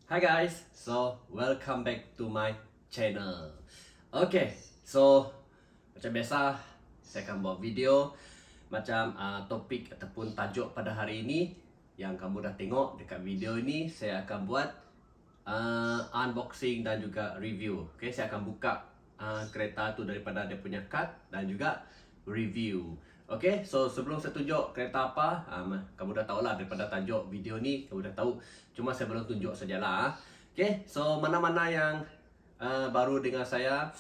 Hi guys, so welcome back to my channel. Okay, so macam biasa saya akan buat video macam topik ataupun tajuk pada hari ini yang kamu dah tengok dekat video ini. Saya akan buat unboxing dan juga review. Okay, saya akan buka kereta tu daripada dia punya card dan juga review. Okay, so sebelum saya tunjuk kereta apa, kamu dah tahu lah daripada tajuk video ni, kamu dah tahu. Cuma saya belum tunjuk sajalah. Okay, so mana-mana yang baru dengan saya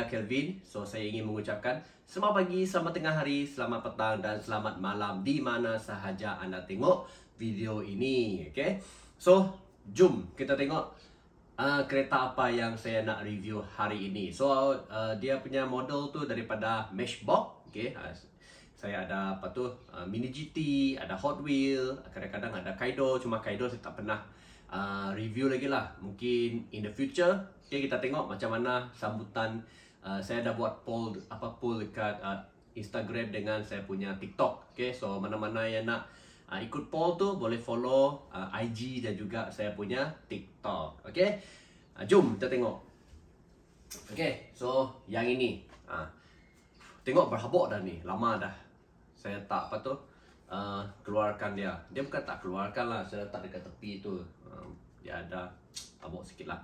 Kelvin. So saya ingin mengucapkan selamat pagi, selamat tengah hari, selamat petang dan selamat malam di mana sahaja anda tengok video ini. Okay, so jom kita tengok kereta apa yang saya nak review hari ini. So dia punya model tu daripada Matchbox. Okay, saya ada apa tu Mini GT, ada Hot Wheel, kadang-kadang ada Kaido. Cuma Kaido saya tak pernah review lagi lah. Mungkin in the future. Okay, kita tengok macam mana sambutan. Saya dah buat poll dekat Instagram dengan saya punya TikTok. Okay, so mana-mana yang nak ikut poll tu boleh follow IG dan juga saya punya TikTok. Okay, jom kita tengok. Okay, so yang ini tengok berhabuk dah ni, lama dah saya tak keluarkan dia. Dia bukan tak keluarkan lah, saya letak dekat tepi tu. Dia ada habuk sikit lah.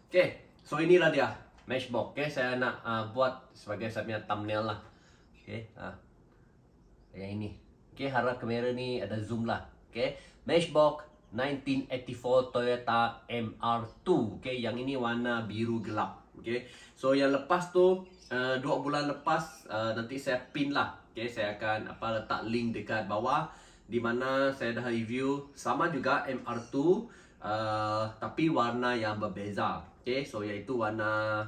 Okay, so inilah dia Matchbox. Okay, saya nak buat sebagai saya punya thumbnail lah. Okay, yang ini. Okay, harap kamera ni ada zoom lah. Okay, Matchbox 1984 Toyota MR2. Okay, yang ini warna biru gelap. Okay, so yang lepas tu 2 bulan lepas nanti saya pin lah. Okay, saya akan letak link dekat bawah di mana saya dah review sama juga MR2 tapi warna yang berbeza. Okay, so iaitu warna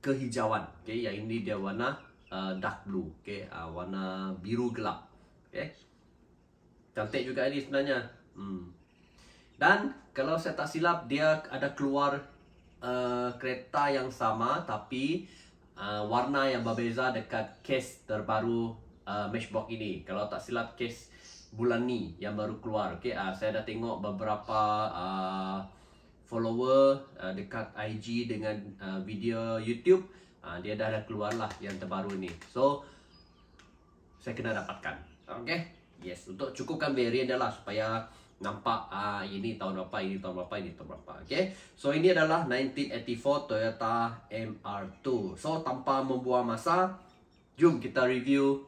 kehijauan. Okay, yang ini dia warna dark blue. Okay, warna biru gelap. Okay, cantik juga ini sebenarnya. Dan kalau saya tak silap dia ada keluar kereta yang sama tapi warna yang berbeza dekat case terbaru Matchbox ini. Kalau tak silap case bulan ni yang baru keluar. Okay, saya dah tengok beberapa follower dekat IG dengan video YouTube. Dia dah keluar lah yang terbaru ni. So saya kena dapatkan. Okay, yes, untuk cukupkan variant dia lah supaya nampak ini tahun berapa, ini tahun berapa, ini tahun berapa. Okay, so ini adalah 1984 Toyota MR2. So tanpa membuang masa, jom kita review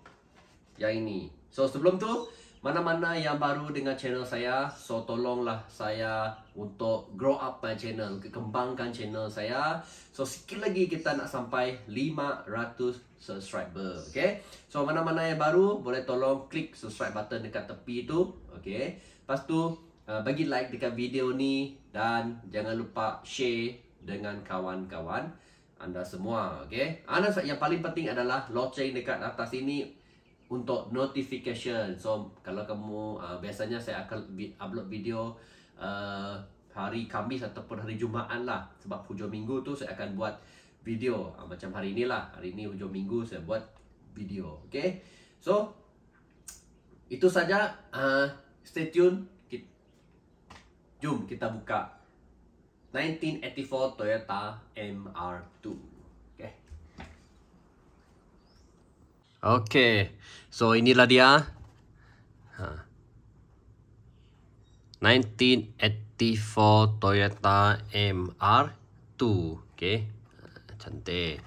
yang ini. So sebelum tu, mana-mana yang baru dengan channel saya, so tolonglah saya untuk grow up my channel, kembangkan channel saya. So sikit lagi kita nak sampai 500 subscriber. Okay, so mana-mana yang baru boleh tolong klik subscribe button dekat tepi tu. Okay, lepas tu bagi like dekat video ni dan jangan lupa share dengan kawan-kawan anda semua. Okay, yang paling penting adalah loceng dekat atas ini untuk notification. So kalau kamu biasanya saya akan upload video hari Khamis ataupun hari Jumaat lah, sebab hujung minggu tu saya akan buat video macam hari ini lah. Hari ini hujung minggu saya buat video. Okay, so itu saja. Stay tune. Jom kita buka 1984 Toyota MR2. Okay, so inilah dia 1984 Toyota MR2. Okay, cantik.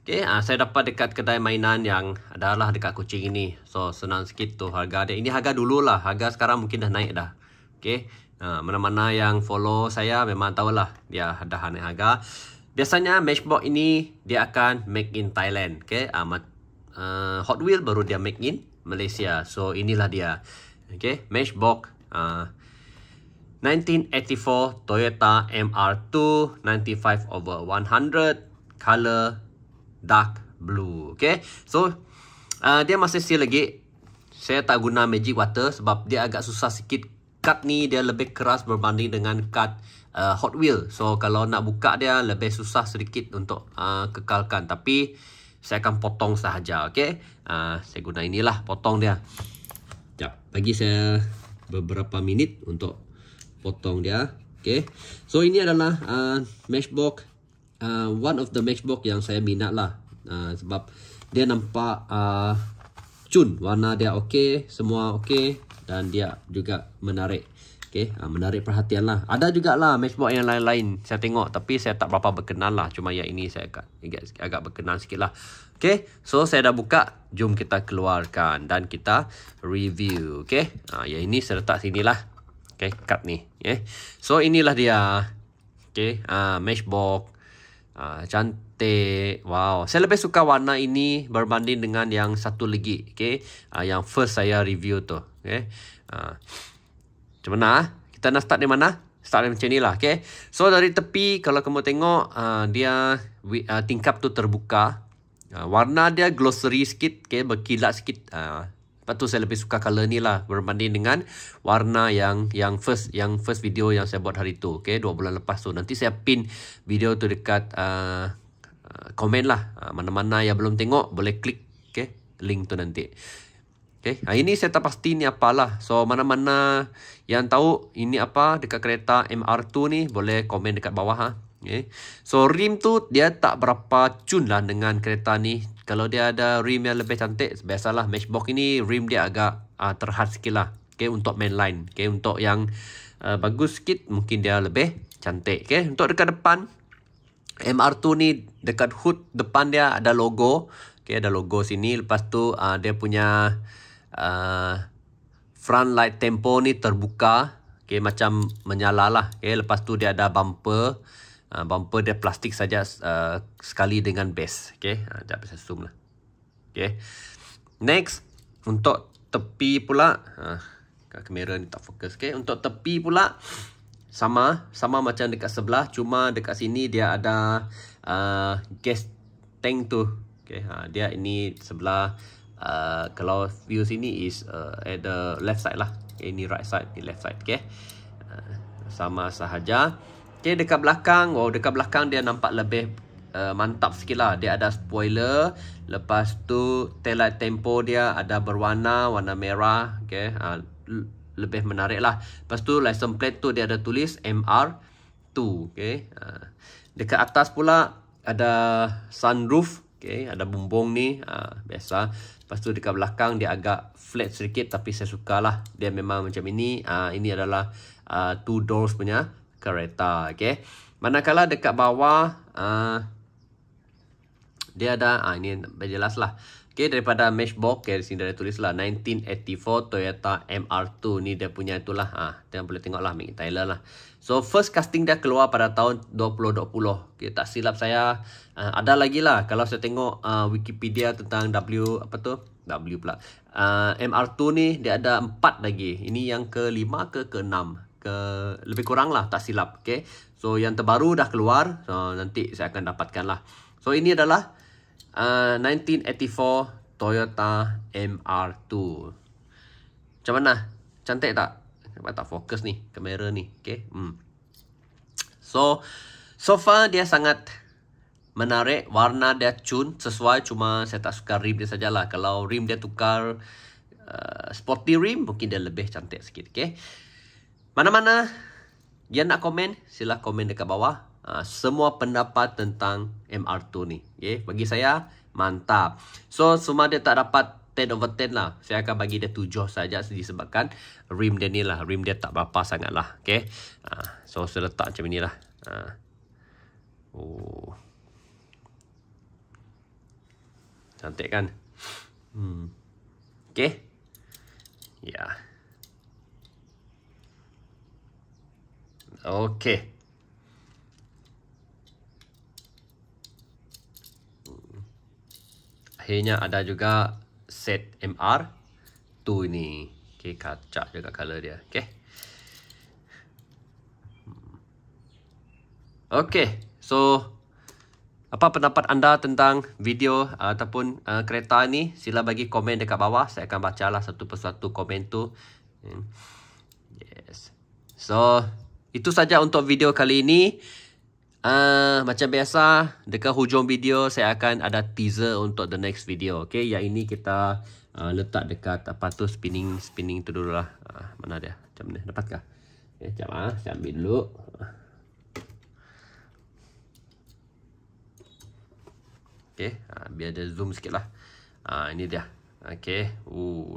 Okay, saya dapat dekat kedai mainan yang adalah dekat Kuching ini. So senang sikit tu harga dia. Ini harga dulu lah, harga sekarang mungkin dah naik dah. Okay, mana-mana yang follow saya memang tahulah dia dah naik harga. Biasanya Matchbox ini dia akan make in Thailand. Okay, Hot Wheel baru dia make in Malaysia. So inilah dia. Okay, Matchbox 1984 Toyota MR2 95/100 color dark blue. Okay, so dia masih seal lagi. Saya tak guna magic water sebab dia agak susah sikit. Cut ni dia lebih keras berbanding dengan cut Hot Wheel. So kalau nak buka dia lebih susah sedikit untuk kekalkan. Tapi saya akan potong sahaja. Okay, saya guna inilah potong dia. Sekejap, bagi saya beberapa minit untuk potong dia. Okay, so ini adalah matchbox, one of the matchbox yang saya minat lah, sebab dia nampak cun, warna dia okey, semua okey, dan dia juga menarik. Okay, menarik perhatian lah. Ada juga lah matchbox yang lain-lain saya tengok, tapi saya tak berapa berkenan lah. Cuma yang ini saya agak berkenan sikit lah. Okay, so saya dah buka. Jom kita keluarkan dan kita review. Okay, yang ini saya letak sini lah. Okay, cut ni. Okay, so inilah dia. Okay, matchbox. Cantik. Wow, saya lebih suka warna ini berbanding dengan yang satu lagi. Okay, yang first saya review tu. Okay, macam mana? Kita nak start dari mana? Start dari macam ni lah. Okay, so dari tepi kalau kamu tengok, dia tingkap tu terbuka. Warna dia glossy sikit. Okay, berkilat sikit. Lepas tu saya lebih suka color ni lah berbanding dengan warna yang first video yang saya buat hari tu. Okay, 2 bulan lepas tu. Nanti saya pin video tu dekat komen lah. Mana-mana yang belum tengok boleh klik, okay, link tu nanti. Okay, ini saya tak pasti ni apalah. So mana-mana yang tahu ini apa dekat kereta MR2 ni boleh komen dekat bawah ha. Okay, so rim tu dia tak berapa cun lah dengan kereta ni. Kalau dia ada rim yang lebih cantik, biasalah matchbox ini rim dia agak terhad sikit lah. Okay, untuk mainline. Okay, untuk yang bagus sikit mungkin dia lebih cantik. Okay, untuk dekat depan MR2 ni, dekat hood depan dia ada logo. Okay, ada logo sini. Lepas tu dia punya front light tempo ni terbuka. Okay, macam menyala lah. Okay, lepas tu dia ada bumper. Bumper dia plastik saja sekali dengan base. Okay, sekejap saya zoom lah. Okay, next untuk tepi pula, kamera ni tak fokus. Okay, untuk tepi pula sama macam dekat sebelah, cuma dekat sini dia ada gas tank tu. Okay, dia ini sebelah, kalau view sini is at the left side lah. Okay, ini right side, ini left side. Okay, sama sahaja. Okay, dekat belakang, dekat belakang dia nampak lebih mantap sikit lah. Dia ada spoiler. Lepas tu taillight tempo dia ada berwarna, warna merah. Okay, lebih menarik lah. Lepas tu license plate tu dia ada tulis MR2. Okay, dekat atas pula ada sunroof. Okay, ada bumbung ni, biasa. Lepas tu dekat belakang dia agak flat sedikit, tapi saya suka lah. Dia memang macam ini. Ini adalah 2 doors punya kereta. Okay, manakala dekat bawah dia ada ini jelas lah. Okay, daripada matchbox, okay, di sini dia tulis lah 1984 Toyota MR2. Ni dia punya itulah. Dia boleh tengok lah, Mick Taylor lah. So first casting dia keluar pada tahun 2020. Okay, tak silap saya. Ada lagi lah kalau saya tengok Wikipedia tentang MR2 ni, dia ada 4 lagi. Ini yang ke-5 ke-6. Lebih kurang lah, tak silap. Okay, so yang terbaru dah keluar, so nanti saya akan dapatkan lah. So ini adalah 1984 Toyota MR2. Macam mana? Cantik tak? Kenapa tak fokus ni kamera ni? Okay, so far dia sangat menarik. Warna dia cun sesuai, cuma saya tak suka rim dia sajalah. Kalau rim dia tukar sporty rim, mungkin dia lebih cantik sikit. Okay, mana-mana yang nak komen, sila komen dekat bawah. Semua pendapat tentang MR2 ni. Okay, bagi saya mantap. So semua dia tak dapat 10/10 lah. Saya akan bagi dia 7 saja disebabkan rim dia ni lah. Rim dia tak berapa sangat lah. Okay, so saya letak macam ni lah. Cantik kan? Okay, ya. Okay. Akhirnya ada juga set MR2 ini. Okay, kacak juga color dia. Okay. Okay, so apa pendapat anda tentang video ataupun kereta ni? Sila bagi komen dekat bawah. Saya akan bacalah satu persatu komen tu. Yes. So itu saja untuk video kali ini. Macam biasa, dekat hujung video saya akan ada teaser untuk the next video. Okay, yang ini kita letak dekat apa tu, spinning tu dulu lah. Mana dia? Macam mana? Dapatkah? Okay, sekejap saya ambil dulu. Okay, biar dia zoom sikit lah. Ini dia. Okay,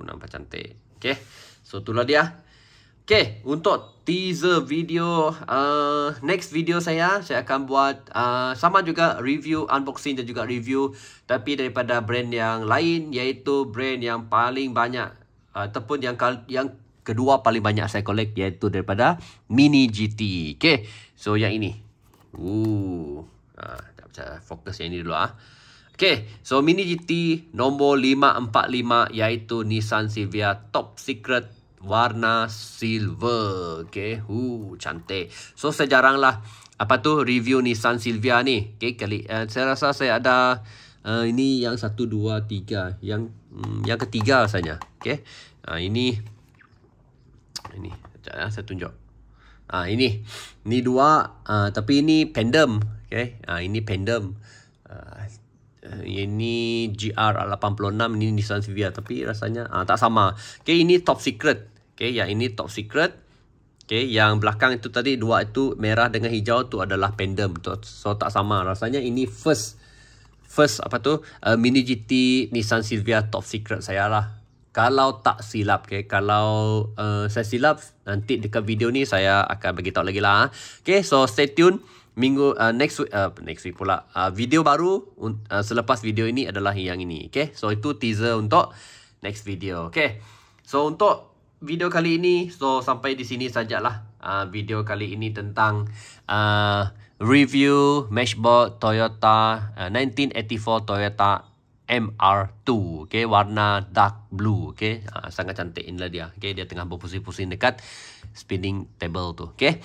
nampak cantik. Okay, so itulah dia. Okay, untuk teaser video next video saya akan buat sama juga review, unboxing dan juga review, tapi daripada brand yang lain, iaitu brand yang paling banyak ataupun yang kedua paling banyak saya collect, iaitu daripada Mini GT. Okay, so yang ini. Fokus yang ini dulu . Okay, so Mini GT nombor 545, iaitu Nissan Silvia Top Secret warna silver. Okay, cantik. So saya jarang lah review Nissan Silvia ni. Okay, saya rasa saya ada ini yang 1, 2, 3, yang ketiga rasanya. Okay, ini saya tunjuk. Ini 2, tapi ini Pendem. Okay, ini Pendem. Ini GR86, ini Nissan Silvia, tapi rasanya tak sama. Okay, ini Top Secret. Okay, yang ini Top Secret. Okay, yang belakang itu tadi 2 itu merah dengan hijau tu adalah Pendem. So tak sama. Rasanya ini first Mini GT Nissan Silvia Top Secret saya lah. Kalau tak silap. Okay, kalau saya silap, nanti dekat video ni saya akan beritahu lagi lah. Okay, so stay tune. Minggu next week pula video baru selepas video ini adalah yang ini. Okay, so itu teaser untuk next video. Okay, so untuk video kali ini, so sampai di sini sajalah video kali ini tentang review Meshboard Toyota 1984 Toyota MR2. Okay, warna dark blue. Okay, sangat cantik. Inilah dia. Okay, dia tengah berpusing-pusing dekat spinning table tu. Okay,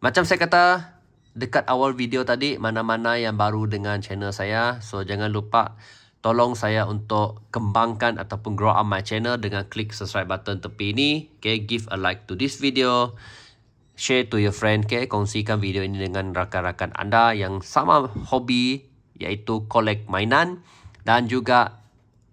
macam saya kata dekat awal video tadi, mana-mana yang baru dengan channel saya, so jangan lupa tolong saya untuk kembangkan ataupun grow up my channel dengan klik subscribe button tepi ini. Okay, give a like to this video, share to your friend. Okay, kongsikan video ini dengan rakan-rakan anda yang sama hobi, iaitu collect mainan, dan juga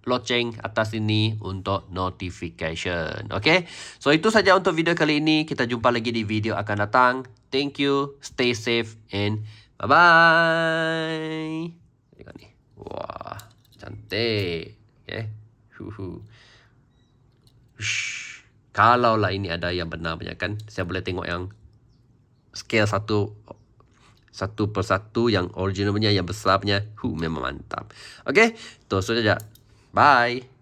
loceng atas ini untuk notification. Okay, so itu saja untuk video kali ini. Kita jumpa lagi di video akan datang. Thank you, stay safe, and bye-bye. Tengok ni. Wah, cantik. Okay. Kalau lah ini ada yang benar banyak kan, saya boleh tengok yang scale satu persatu, yang original punya, yang besar punya. Memang mantap. Okay, itu saja. Bye.